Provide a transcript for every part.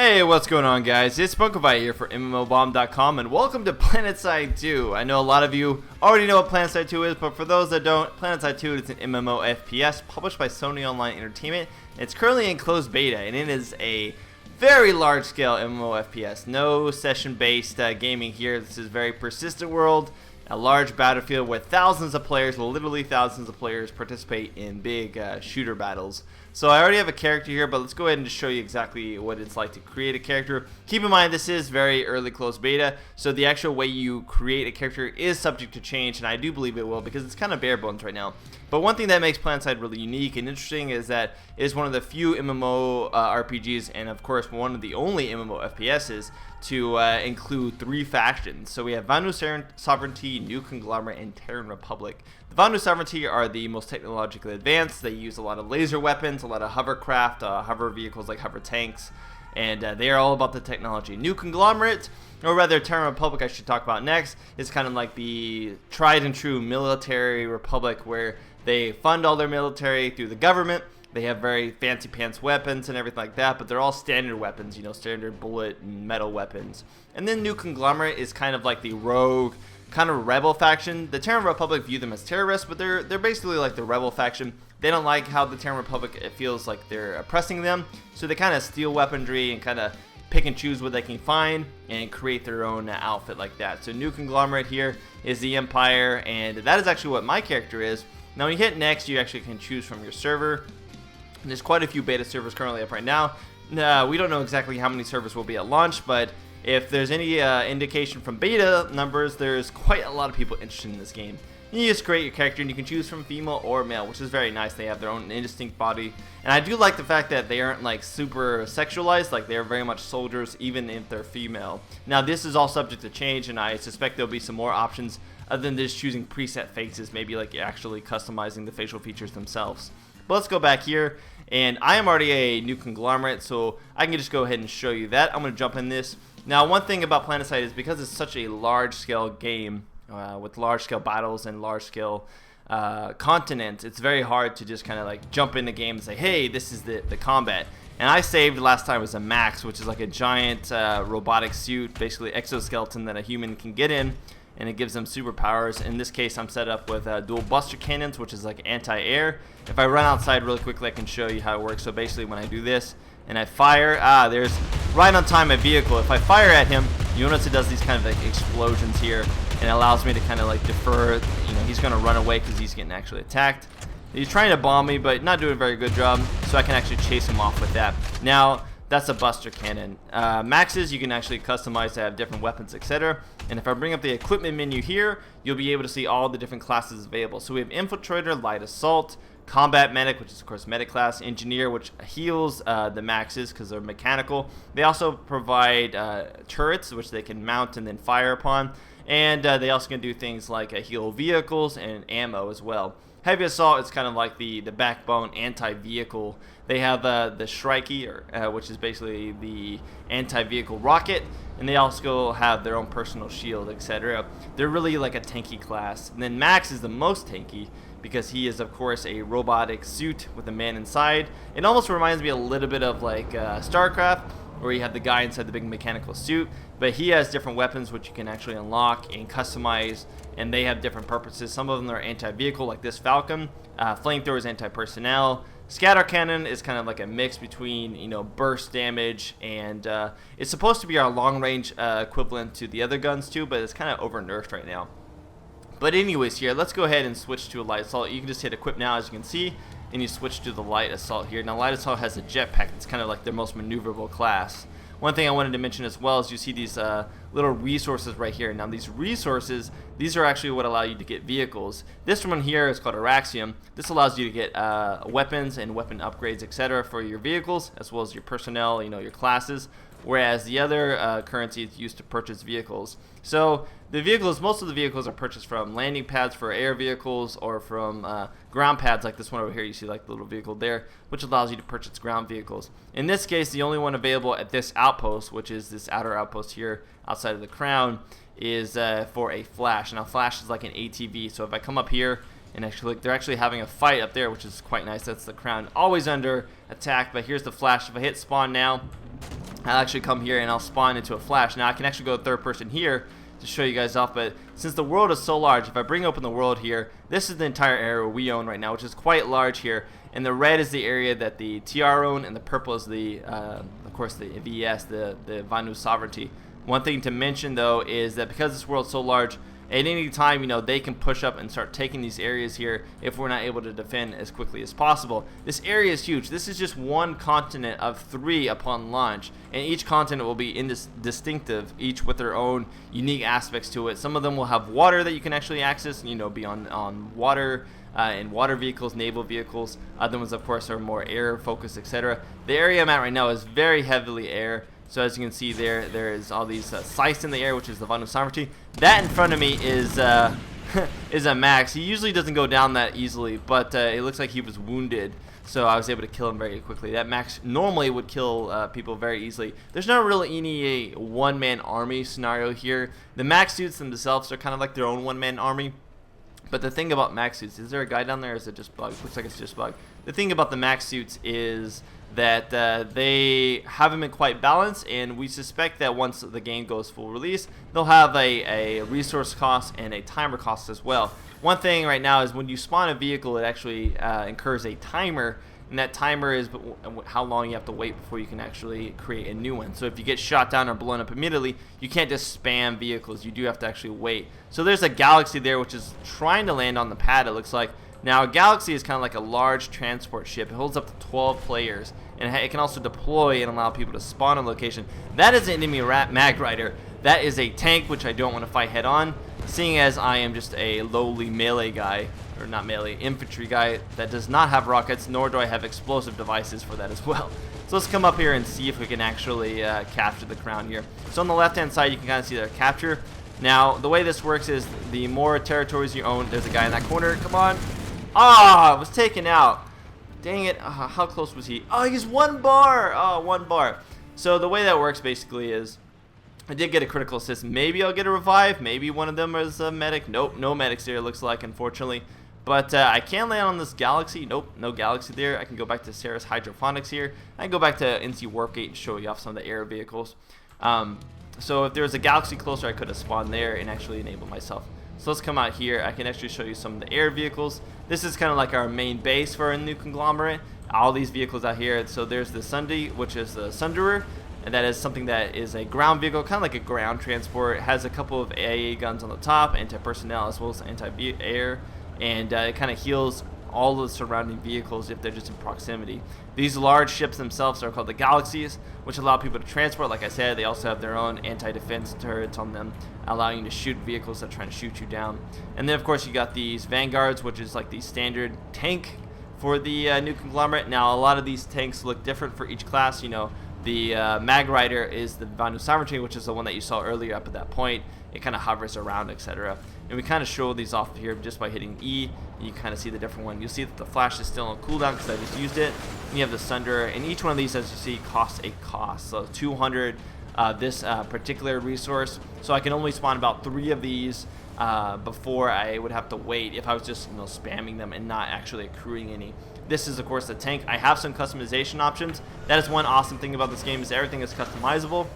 Hey, what's going on, guys? It's Punkavite here for MMOBomb.com, and welcome to Planetside 2. I know a lot of you already know what Planetside 2 is, but for those that don't, Planetside 2 is an MMO FPS published by Sony Online Entertainment. It's currently in closed beta, and it is a very large-scale MMO FPS. No session-based gaming here. This is a very persistent world, a large battlefield where thousands of players, literally thousands of players, participate in big shooter battles. So I already have a character here, but let's go ahead and just show you exactly what it's like to create a character. Keep in mind, this is very early closed beta, so the actual way you create a character is subject to change, and I do believe it will because it's kind of bare bones right now. But one thing that makes Planetside really unique and interesting is that it is one of the few MMO RPGs, and of course one of the only MMO FPSs to include 3 factions. So we have Vanu Sovereignty, New Conglomerate, and Terran Republic. The Vanu Sovereignty are the most technologically advanced. They use a lot of laser weapons, a lot of hovercraft, hover vehicles like hover tanks, and they are all about the technology. New Conglomerate, or rather Terran Republic I should talk about next, is kind of like the tried and true military republic where they fund all their military through the government. They have very fancy pants weapons and everything like that, but they're all standard weapons, you know, standard bullet and metal weapons. And then New Conglomerate is kind of like the rogue, kind of rebel faction. The Terran Republic view them as terrorists, but they're basically like the rebel faction. They don't like how the Terran Republic, it feels like they're oppressing them, so they kind of steal weaponry and kind of pick and choose what they can find and create their own outfit like that. So New Conglomerate here is the Empire, and that is actually what my character is. Now when you hit next, you actually can choose from your server. And there's quite a few beta servers currently up right now. We don't know exactly how many servers will be at launch, but if there's any indication from beta numbers, there's quite a lot of people interested in this game. You just create your character and you can choose from female or male, which is very nice. They have their own distinct body, and I do like the fact that they aren't like super sexualized. Like, they're very much soldiers even if they're female. Now this is all subject to change, and I suspect there'll be some more options other than just choosing preset faces, maybe like actually customizing the facial features themselves. But let's go back here, and I am already a New Conglomerate, so I can just go ahead and show you that. I'm going to jump in this. Now, one thing about Planetside is because it's such a large-scale game with large-scale battles and large-scale continents, it's very hard to just kind of like jump in the game and say, hey, this is the combat. And I saved last time was a Max, which is like a giant robotic suit, basically exoskeleton that a human can get in, and it gives them superpowers. In this case, I'm set up with dual buster cannons, which is like anti-air. If I run outside really quickly, I can show you how it works. So basically, when I do this and I fire, there's right on time a vehicle. If I fire at him, you notice it does these kind of like explosions here, and it allows me to kind of like defer. You know, he's going to run away because he's getting actually attacked. He's trying to bomb me, but not doing a very good job, so I can actually chase him off with that. Now, that's a buster cannon. Maxes, you can actually customize to have different weapons, etc. And if I bring up the equipment menu here, you'll be able to see all the different classes available. So we have Infiltrator, Light Assault, Combat Medic, which is of course Medic class, Engineer, which heals the Maxes because they're mechanical. They also provide turrets, which they can mount and then fire upon. And they also can do things like heal vehicles and ammo as well. Heavy Assault is kind of like the backbone anti-vehicle. They have the Shrikey, which is basically the anti-vehicle rocket, and they also have their own personal shield, etc. They're really like a tanky class. And then Max is the most tanky because he is, of course, a robotic suit with a man inside. It almost reminds me a little bit of like StarCraft, where you have the guy inside the big mechanical suit, but he has different weapons which you can actually unlock and customize, and they have different purposes. Some of them are anti-vehicle, like this Falcon. Flamethrower is anti-personnel. Scatter Cannon is kind of like a mix between, you know, burst damage, and it's supposed to be our long-range equivalent to the other guns too, but it's kind of over-nerfed right now. But anyways, here, let's go ahead and switch to a Light Assault. You can just hit Equip now, as you can see, and you switch to the Light Assault here. Now, Light Assault has a jetpack. It's kind of like their most maneuverable class. One thing I wanted to mention as well is you see these little resources right here. Now, these resources, these are actually what allow you to get vehicles. This one here is called Araxium. This allows you to get weapons and weapon upgrades, etc. for your vehicles, as well as your personnel, you know, your classes. Whereas the other currency is used to purchase vehicles. So the vehicles, most of the vehicles are purchased from landing pads for air vehicles or from ground pads like this one over here. You see like the little vehicle there, which allows you to purchase ground vehicles. In this case, the only one available at this outpost, which is this outer outpost here outside of the crown, is for a Flash. Now Flash is like an ATV, so if I come up here and actually they're actually having a fight up there, which is quite nice. That's the crown, always under attack, but here's the Flash. If I hit spawn now, I'll actually come here and I'll spawn into a flash. Now I can actually go third person here to show you guys off, but since the world is so large, if I bring open the world here, this is the entire area we own right now, which is quite large here, and the red is the area that the TR own, and the purple is the, of course, the VS, the Vanu sovereignty. One thing to mention though is that because this world's so large, at any time, you know, they can push up and start taking these areas here if we're not able to defend as quickly as possible. This area is huge. This is just one continent of 3 upon launch, and each continent will be distinctive, each with their own unique aspects to it. Some of them will have water that you can actually access, you know, be on water, and water vehicles, naval vehicles. Other ones, of course, are more air focused, etc. The area I'm at right now is very heavily air. So as you can see there is all these sites in the air, which is the Vanu sovereignty. That in front of me is is a Max. He usually doesn't go down that easily, but it looks like he was wounded, so I was able to kill him very quickly. That Max normally would kill people very easily. There's not really any one-man army scenario here. The Max suits themselves are kind of like their own one-man army. But the thing about Max suits, is there a guy down there or is it just bug? Looks like it's just bug. The thing about the Max suits is that they haven't been quite balanced, and we suspect that once the game goes full release, they'll have a resource cost and a timer cost as well. One thing right now is when you spawn a vehicle, it actually incurs a timer, and that timer is how long you have to wait before you can actually create a new one. So if you get shot down or blown up immediately, you can't just spam vehicles. You do have to actually wait. So there's a Galaxy there which is trying to land on the pad, it looks like. Now, a Galaxy is kind of like a large transport ship. It holds up to 12 players, and it can also deploy and allow people to spawn on location. That is an enemy mag rider. That is a tank, which I don't want to fight head on, seeing as I am just a lowly melee guy, or not melee, infantry guy that does not have rockets, nor do I have explosive devices for that as well. So let's come up here and see if we can actually capture the crown here. So on the left-hand side, you can kind of see their capture. Now, the way this works is the more territories you own, there's a guy in that corner. Come on. Ah, was taken out. Dang it. How close was he? Oh, he's 1 bar. Oh, 1 bar. So the way that works basically is I did get a critical assist. Maybe I'll get a revive. Maybe one of them is a medic. Nope, no medics there, it looks like, unfortunately. But I can land on this Galaxy. Nope, no Galaxy there. I can go back to Sarah's Hydroponics here. I can go back to NC Warpgate and show you off some of the air vehicles. So if there was a Galaxy closer, I could have spawned there and actually enabled myself. So let's come out here. I can actually show you some of the air vehicles. This is kind of like our main base for a new conglomerate. All these vehicles out here. So there's the Sunday, which is the Sunderer. And that is something that is a ground vehicle, kind of like a ground transport. It has a couple of AA guns on the top, anti-personnel as well as anti-air. And it kind of heals all the surrounding vehicles if they're just in proximity. These large ships themselves are called the Galaxies, which allow people to transport. Like I said, they also have their own anti-defense turrets on them, allowing you to shoot vehicles that are trying to shoot you down. And then of course you got these Vanguards, which is like the standard tank for the new conglomerate. Now a lot of these tanks look different for each class. You know, the Mag Rider is the Vanu Sovereignty, which is the one that you saw earlier up at that point. It kind of hovers around, etc. And we kind of show these off here just by hitting E. And you kind of see the different one. You'll see that the flash is still on cooldown because I just used it. And you have the Sunderer, and each one of these, as you see, costs a cost. So 200 this particular resource. So I can only spawn about 3 of these before I would have to wait if I was just spamming them and not actually accruing any. This is of course the tank. I have some customization options. That is one awesome thing about this game, is everything is customizable.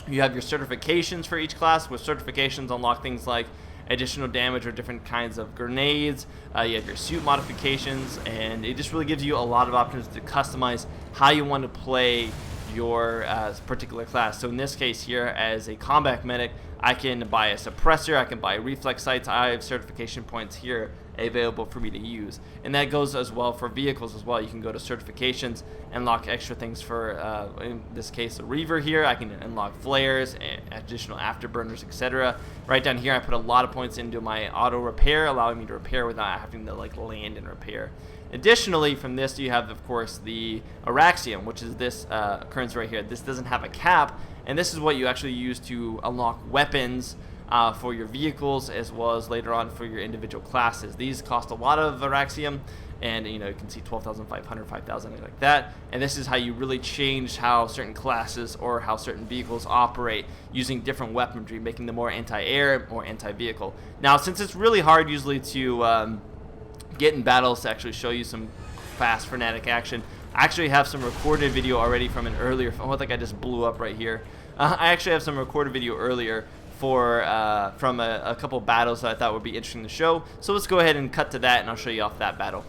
You have your certifications for each class, with certifications unlock things like additional damage or different kinds of grenades. You have your suit modifications, and it just really gives you a lot of options to customize how you want to play your particular class. So in this case here, as a combat medic, I can buy a suppressor, I can buy reflex sights. I have certification points here available for me to use, and that goes as well for vehicles as well. You can go to certifications and unlock extra things for in this case a Reaver here. I can unlock flares, additional afterburners, etc. Right down here I put a lot of points into my auto repair, allowing me to repair without having to land and repair. Additionally, from this you have of course the Araxium, which is this currency right here. This doesn't have a cap, and this is what you actually use to unlock weapons for your vehicles, as well as later on for your individual classes. These cost a lot of Araxium, and you can see 12,500, 5,000, like that. And this is how you really change how certain classes or how certain vehicles operate, using different weaponry, making them more anti-air or anti-vehicle. Now, since it's really hard usually to get in battles to actually show you some fast frenetic action. I actually have some recorded video already from an earlier, oh, I think I just blew up right here. I actually have some recorded video earlier from a couple battles that I thought would be interesting to show. So let's go ahead and cut to that, and I'll show you off that battle.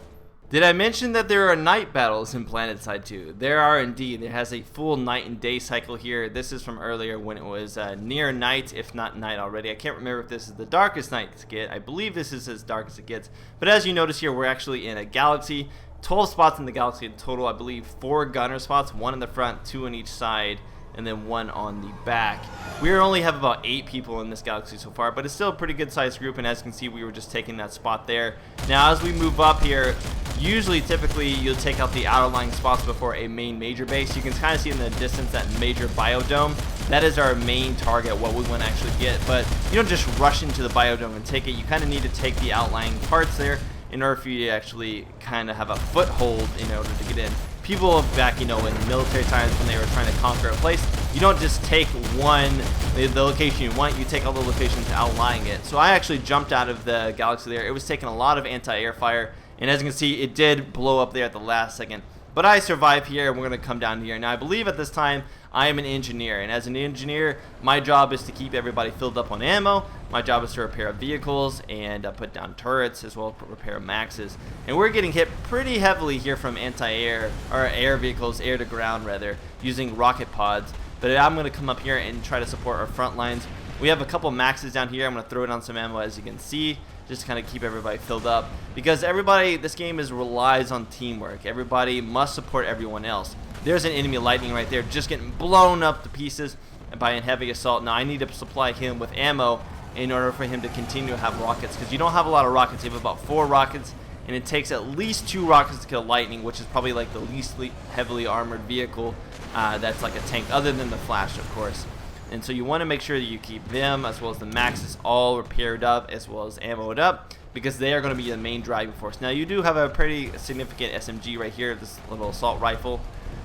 Did I mention that there are night battles in Planetside 2? There are indeed. It has a full night and day cycle here. This is from earlier when it was near night, if not night already. I can't remember if this is the darkest night to get. I believe this is as dark as it gets. But as you notice here, we're actually in a galaxy. 12 spots in the galaxy in total. I believe 4 gunner spots, 1 in the front, 2 on each side, and then 1 on the back. We only have about 8 people in this galaxy so far, but it's still a pretty good sized group, and as you can see, we were just taking that spot there. Now as we move up here, typically you'll take out the outer lying spots before a main major base. You can kind of see in the distance that major biodome. That is our main target, what we want to actually get, but you don't just rush into the biodome and take it. You kind of need to take the outlying parts there in order for you to actually kind of have a foothold in order to get in. People back, in military times when they were trying to conquer a place, you don't just take the location you want, you take all the locations outlying it. So I actually jumped out of the galaxy there. It was taking a lot of anti-air fire, and as you can see, it did blow up there at the last second. But I survived here, and we're going to come down here. Now, I believe at this time, I am an engineer, and as an engineer, my job is to keep everybody filled up on ammo. My job is to repair vehicles and put down turrets, as well as repair maxes. And we're getting hit pretty heavily here from anti-air, or air vehicles, air to ground rather, using rocket pods. But I'm going to come up here and try to support our front lines. We have a couple maxes down here. I'm going to throw down some ammo, as you can see, just to kind of keep everybody filled up, because this game relies on teamwork. Everybody must support everyone else. There's an enemy lightning right there, just getting blown up to pieces by a heavy assault. Now I need to supply him with ammo in order for him to continue to have rockets, because you don't have a lot of rockets. You have about 4 rockets, and it takes at least 2 rockets to kill lightning, which is probably like the least heavily armored vehicle that's like a tank, other than the Flash, of course. And so you want to make sure that you keep them, as well as the maxes, all repaired up, as well as ammoed up, because they are going to be the main driving force. Now you do have a pretty significant SMG right here, this little assault rifle,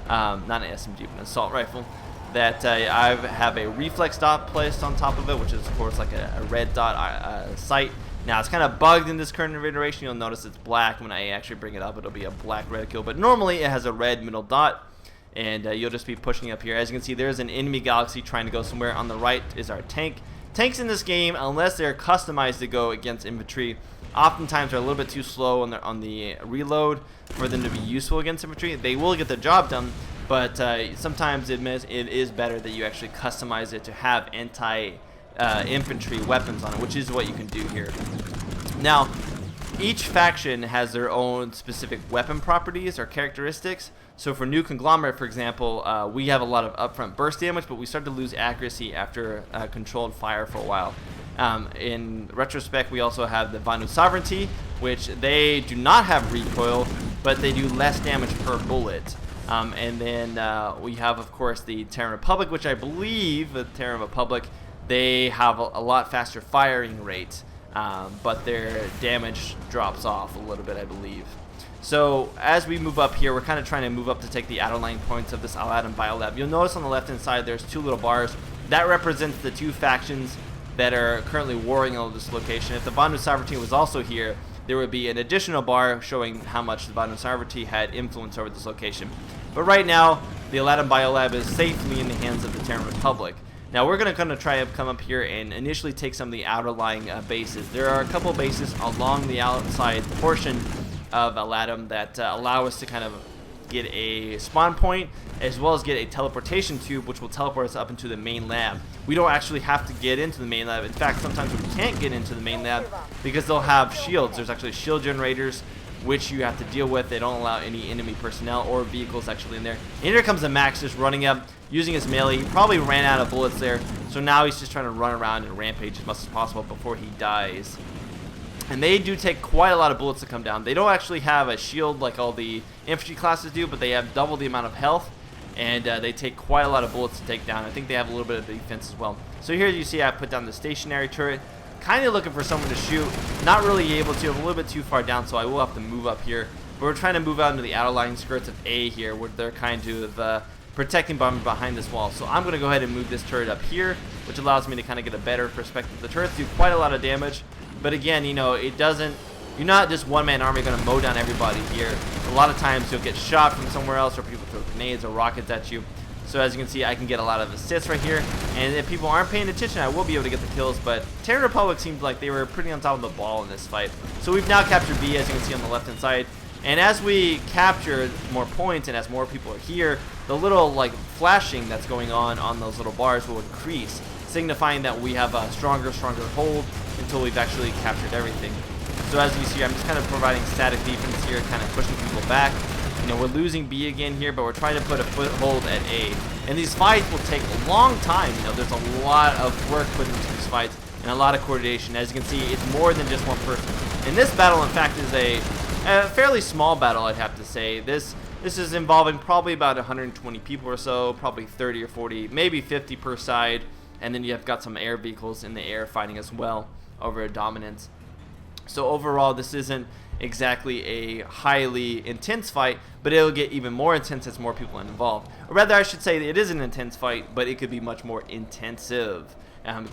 not an SMG, but an assault rifle, that I have a reflex dot placed on top of it, which is of course like a red dot sight. Now it's kind of bugged in this current iteration. You'll notice it's black. When I actually bring it up, it'll be a black reticule, but normally it has a red middle dot. And you'll just be pushing up here. As you can see, there's an enemy galaxy trying to go somewhere. On the right is our tank. Tanks in this game, unless they're customized to go against infantry, oftentimes are a little bit too slow on the reload for them to be useful against infantry. They will get the job done, but sometimes it is better that you actually customize it to have anti-infantry weapons on it, which is what you can do here. Now, each faction has their own specific weapon properties or characteristics. So for New Conglomerate, for example, we have a lot of upfront burst damage, but we start to lose accuracy after controlled fire for a while. In retrospect, we also have the Vanu Sovereignty, which they do not have recoil, but they do less damage per bullet. And then we have, of course, the Terran Republic, which I believe the Terran Republic, they have a lot faster firing rate, but their damage drops off a little bit, I believe. So as we move up here, we're kind of trying to move up to take the outer line points of this Aladdin Biolab. You'll notice on the left hand side there's 2 little bars. That represents the 2 factions that are currently warring on this location. If the Vanu Sovereignty was also here, there would be an additional bar showing how much the Vanu Sovereignty had influence over this location. But right now, the Aladdin Biolab is safely in the hands of the Terran Republic. Now we're going to try to come up here and initially take some of the outer lying bases. There are a couple bases along the outside portion of Aladdin that allow us to kind of get a spawn point, as well as get a teleportation tube, which will teleport us up into the main lab. We don't actually have to get into the main lab. In fact, sometimes we can't get into the main lab because they'll have shields. There's actually shield generators which you have to deal with. They don't allow any enemy personnel or vehicles actually in there. And here comes the Max just running up, using his melee. He probably ran out of bullets there, so now he's just trying to run around and rampage as much as possible before he dies. And they do take quite a lot of bullets to come down. They don't actually have a shield like all the infantry classes do, but they have double the amount of health, and they take quite a lot of bullets to take down. I think they have a little bit of defense as well. So here you see I put down the stationary turret, kind of looking for someone to shoot. Not really able to. I'm a little bit too far down, so I will have to move up here. But we're trying to move out into the outer lying skirts of A here, where they're kind of protecting behind this wall. So I'm going to go ahead and move this turret up here, which allows me to kind of get a better perspective. The turrets do quite a lot of damage. But again, you know, it doesn't, you're not just one-man army going to mow down everybody here. a lot of times you'll get shot from somewhere else, or people throw grenades or rockets at you. So as you can see, I can get a lot of assists right here, and if people aren't paying attention, I will be able to get the kills, but Terran Republic seemed like they were pretty on top of the ball in this fight. So we've now captured B, as you can see on the left-hand side, and as we capture more points and as more people are here, the little like flashing that's going on those little bars will increase, signifying that we have a stronger hold until we've actually captured everything. So as you see, I'm just kind of providing static defense here, kind of pushing people back. You know, we're losing B again here, but we're trying to put a foothold at A. And these fights will take a long time. You know, there's a lot of work put into these fights and a lot of coordination. As you can see, it's more than just one person. And this battle, in fact, is a fairly small battle, I'd have to say. This is involving probably about 120 people or so, probably 30 or 40, maybe 50 per side. And then you have got some air vehicles in the air fighting as well over dominance. So overall, this isn't exactly a highly intense fight, but it'll get even more intense as more people are involved. Or rather, I should say it is an intense fight, but it could be much more intensive.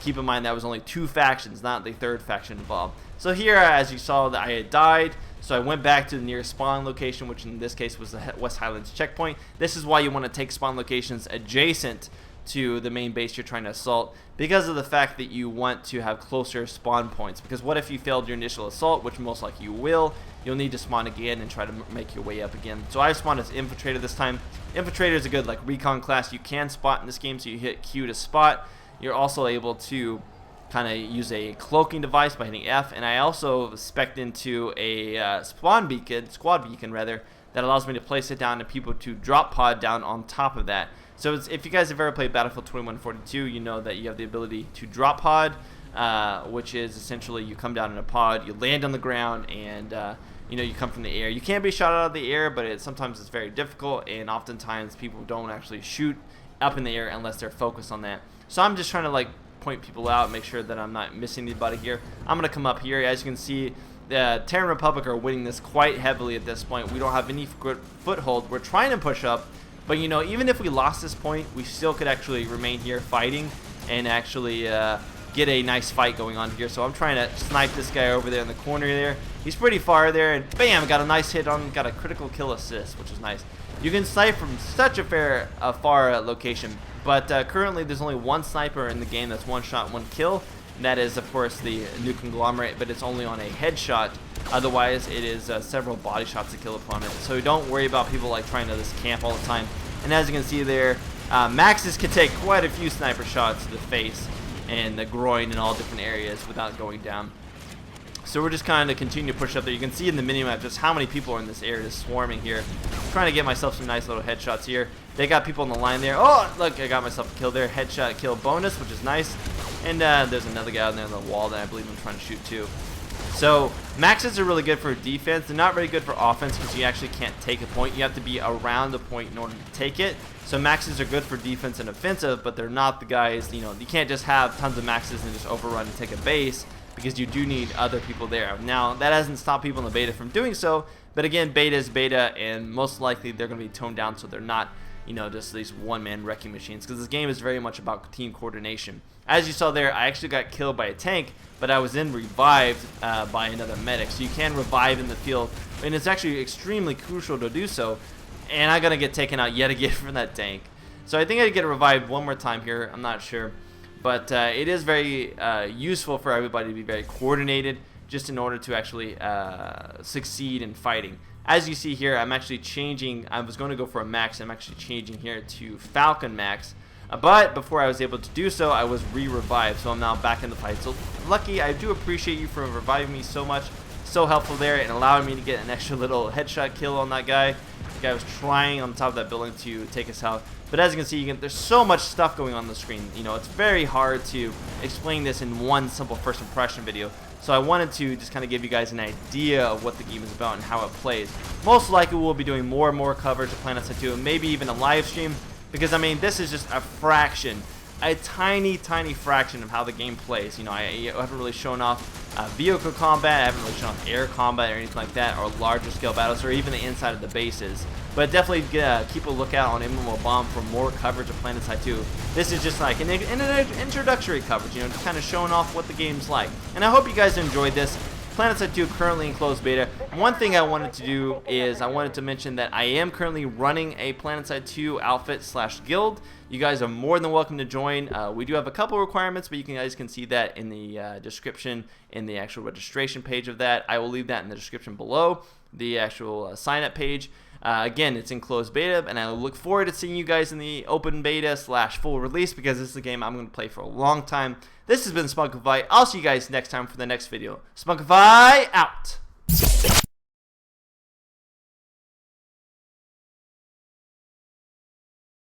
Keep in mind that was only 2 factions, not the 3rd faction involved. So here, as you saw, that I had died, so I went back to the nearest spawn location, which in this case was the West Highlands checkpoint. This is why you want to take spawn locations adjacent to the main base you're trying to assault, because of the fact that you want to have closer spawn points. Because what if you failed your initial assault, which most likely you will, you'll need to spawn again and try to make your way up again. So I spawned as Infiltrator this time. Infiltrator is a good like recon class you can spot in this game, so you hit Q to spot. You're also able to kind of use a cloaking device by hitting F, and I also spec'd into a squad beacon rather, that allows me to place it down and people to drop pod down on top of that. So if you guys have ever played Battlefield 2142, you know that you have the ability to drop pod, which is essentially you come down in a pod, you land on the ground, and you know, you come from the air. You can be shot out of the air, but sometimes it's very difficult, and oftentimes people don't actually shoot up in the air unless they're focused on that. So I'm just trying to like point people out, make sure that I'm not missing anybody here. I'm gonna come up here. As you can see, the Terran Republic are winning this quite heavily at this point. We don't have any good foothold. We're trying to push up. But, you know, even if we lost this point, we still could actually remain here fighting and actually get a nice fight going on here. So I'm trying to snipe this guy over there in the corner there. He's pretty far there, and bam, got a nice hit on him, got a critical kill assist, which is nice. You can snipe from such a far location, but currently there's only one sniper in the game that's one shot, one kill. And that is, of course, the new conglomerate, but it's only on a headshot. Otherwise, it is several body shots to kill upon it. So don't worry about people like trying to just camp all the time. And as you can see there, Maxes can take quite a few sniper shots to the face and the groin and all different areas without going down. So we're just kind of continue to push up there. You can see in the minimap just how many people are in this area, just swarming here. I'm trying to get myself some nice little headshots here. They got people on the line there. Oh, look, I got myself a kill there. Headshot kill bonus, which is nice. And there's another guy out there on the wall that I believe I'm trying to shoot too. So Maxes are really good for defense. They're not very good for offense because you actually can't take a point. You have to be around the point in order to take it. So Maxes are good for defense and offensive, but they're not the guys, you know, you can't just have tons of Maxes and just overrun and take a base, because you do need other people there. Now, that hasn't stopped people in the beta from doing so, but again, beta is beta, and most likely they're going to be toned down so they're not, you know, just these one-man wrecking machines, because this game is very much about team coordination. As you saw there, I actually got killed by a tank, but I was then revived by another medic. So you can revive in the field, and it's actually extremely crucial to do so, and I'm going to get taken out yet again from that tank. So I think I get revived one more time here, I'm not sure. But it is very useful for everybody to be very coordinated, just in order to actually succeed in fighting. As you see here, I'm actually changing. I was going to go for a max. I'm actually changing here to Falcon Max. But before I was able to do so, I was re-revived. So I'm now back in the fight. So Lucky, I do appreciate you for reviving me so much. So helpful there and allowing me to get an extra little headshot kill on that guy. The guy was trying on top of that building to take us out. But as you can see, there's so much stuff going on the screen. You know, it's very hard to explain this in one simple first impression video. So I wanted to just kind of give you guys an idea of what the game is about and how it plays. Most likely we'll be doing more and more coverage of Planetside 2, and maybe even a live stream, because I mean, this is just a fraction, a tiny fraction of how the game plays. You know, I haven't really shown off vehicle combat, I haven't really shown off air combat or anything like that, or larger scale battles, or even the inside of the bases. But definitely keep a lookout on MMOBomb for more coverage of Planetside 2. This is just like an introductory coverage, you know, just kind of showing off what the game's like. And I hope you guys enjoyed this. Planetside 2 currently in closed beta. One thing I wanted to do is I wanted to mention that I am currently running a Planetside 2 outfit / guild. You guys are more than welcome to join. We do have a couple requirements, but you guys can see that in the description, in the actual registration page of that. I will leave that in the description below, the actual sign-up page. Again, it's in closed beta, and I look forward to seeing you guys in the open beta / full release, because this is a game I'm going to play for a long time. This has been Spunkify. I'll see you guys next time for the next video. Spunkify out!